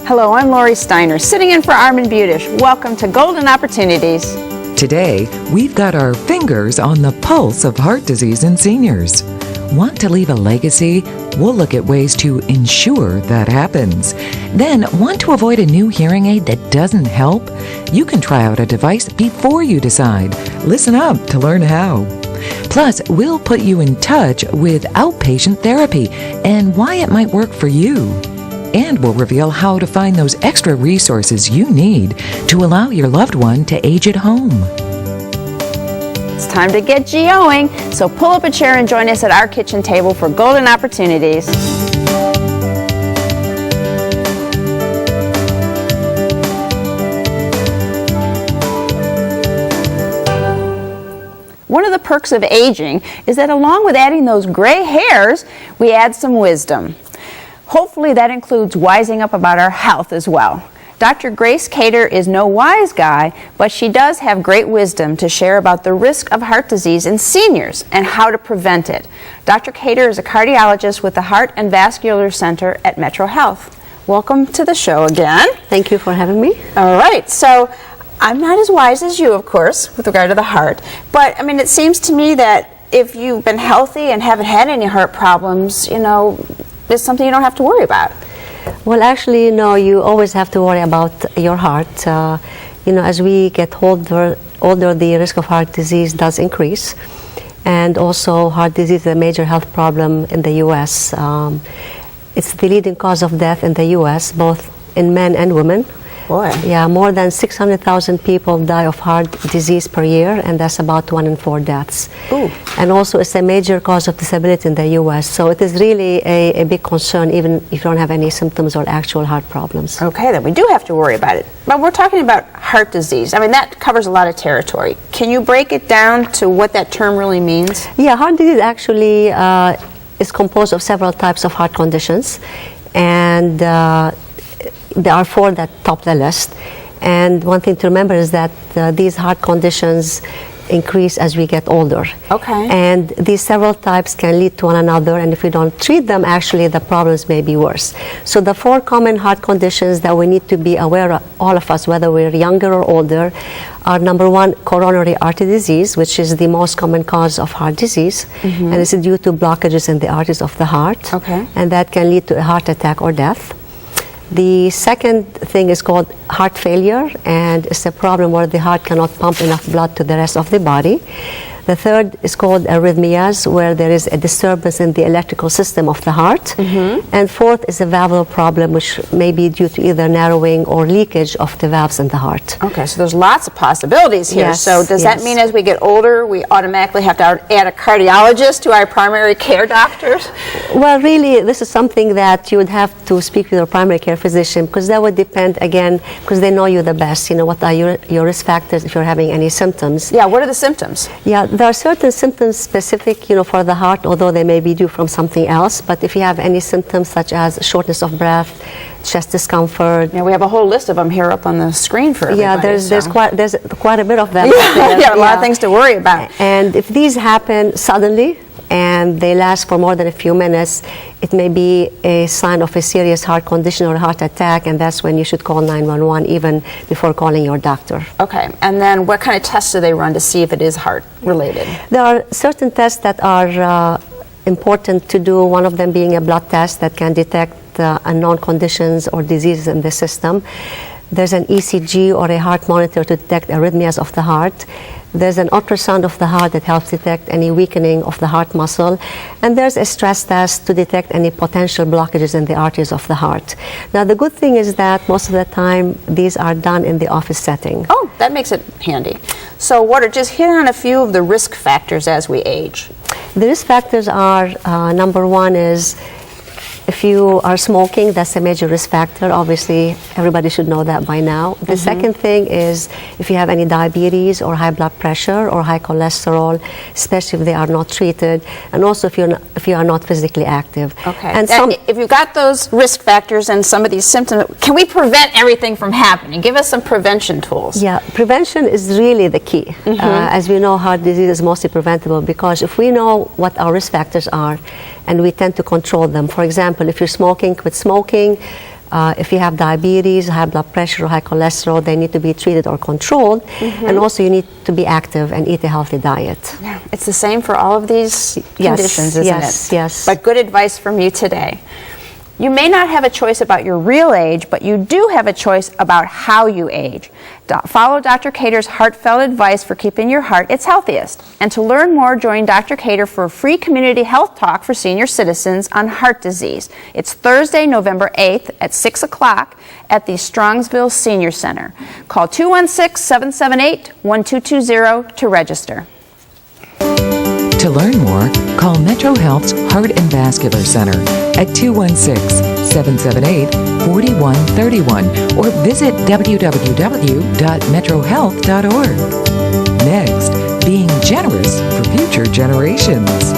Hello, I'm Lori Steiner, sitting in for Armin Budish. Welcome to Golden Opportunities. Today, we've got our fingers on the pulse of heart disease in seniors. Want to leave a legacy? We'll look at ways to ensure that happens. Then, want to avoid a new hearing aid that doesn't help? You can try out a device before you decide. Listen up to learn how. Plus, we'll put you in touch with outpatient therapy and why it might work for you. And we'll reveal how to find those extra resources you need to allow your loved one to age at home. It's time to get GOing, so pull up a chair and join us at our kitchen table for Golden Opportunities. One of the perks of aging is that along with adding those gray hairs, we add some wisdom. Hopefully that includes wising up about our health as well. Dr. Grace Cater is no wise guy, but she does have great wisdom to share about the risk of heart disease in seniors and how to prevent it. Dr. Cater is a cardiologist with the Heart and Vascular Center at Metro Health. Welcome to the show again. Thank you for having me. All right, so I'm not as wise as you, of course, with regard to the heart, but I mean, it seems to me that if you've been healthy and haven't had any heart problems, it's something you don't have to worry about. Well, actually, no, you always have to worry about your heart. As we get older, the risk of heart disease does increase. And also, heart disease is a major health problem in the U.S. It's the leading cause of death in the U.S., both in men and women. Boy. Yeah, more than 600,000 people die of heart disease per year, and that's about 1 in 4 deaths. Ooh. And also, it's a major cause of disability in the U.S., so it is really a big concern, even if you don't have any symptoms or actual heart problems. Okay, then we do have to worry about it. But we're talking about heart disease. I mean, that covers a lot of territory. Can you break it down to what that term really means? Yeah, heart disease actually is composed of several types of heart conditions, and there are 4 that top the list. And one thing to remember is that these heart conditions increase as we get older. Okay. And these several types can lead to one another, and if we don't treat them, actually the problems may be worse. So the 4 common heart conditions that we need to be aware of, all of us, whether we're younger or older, are number 1, coronary artery disease, which is the most common cause of heart disease. And it's due to blockages in the arteries of the heart. Okay. And that can lead to a heart attack or death. The second thing is called heart failure, and it's a problem where the heart cannot pump enough blood to the rest of the body. The third is called arrhythmias, where there is a disturbance in the electrical system of the heart. And fourth is a valvular problem, which may be due to either narrowing or leakage of the valves in the heart. Okay, so there's lots of possibilities here. Yes, so does that mean as we get older, we automatically have to add a cardiologist to our primary care doctors? Well, really, this is something that you would have to speak with your primary care physician, because that would depend, again, because they know you the best. What are your risk factors if you're having any symptoms? Yeah, what are the symptoms? Yeah, there are certain symptoms specific, for the heart, although they may be due from something else. But if you have any symptoms such as shortness of breath, chest discomfort. Yeah, we have a whole list of them here up on the screen for everybody. Yeah, there's quite a bit of them. Yeah, a lot of things to worry about. And if these happen suddenly and they last for more than a few minutes, it may be a sign of a serious heart condition or a heart attack, and that's when you should call 911 even before calling your doctor. Okay, and then what kind of tests do they run to see if it is heart related? There are certain tests that are important to do, one of them being a blood test that can detect unknown conditions or diseases in the system. There's an ECG or a heart monitor to detect arrhythmias of the heart. There's an ultrasound of the heart that helps detect any weakening of the heart muscle. And there's a stress test to detect any potential blockages in the arteries of the heart. Now, the good thing is that most of the time, these are done in the office setting. Oh, that makes it handy. So just hit on a few of the risk factors as we age. The risk factors are, number 1 is, if you are smoking, that's a major risk factor. Obviously, everybody should know that by now. The second thing is if you have any diabetes or high blood pressure or high cholesterol, especially if they are not treated, and also if you are not physically active. Okay. And if you've got those risk factors and some of these symptoms, can we prevent everything from happening? Give us some prevention tools. Yeah, prevention is really the key. As we know, heart disease is mostly preventable because if we know what our risk factors are and we tend to control them. For example, if you're smoking, quit smoking. If you have diabetes, high blood pressure, or high cholesterol, they need to be treated or controlled. And also, you need to be active and eat a healthy diet. Yeah, it's the same for all of these conditions, isn't yes, it? yes. But good advice from you today. You may not have a choice about your real age, but you do have a choice about how you age. Follow Dr. Cater's heartfelt advice for keeping your heart its healthiest. And to learn more, join Dr. Cater for a free community health talk for senior citizens on heart disease. It's Thursday, November 8th at 6 o'clock at the Strongsville Senior Center. Call 216-778-1220 to register. To learn more, call Metro Health's Heart and Vascular Center at 216-778-4131 or visit www.metrohealth.org. Next, being generous for future generations.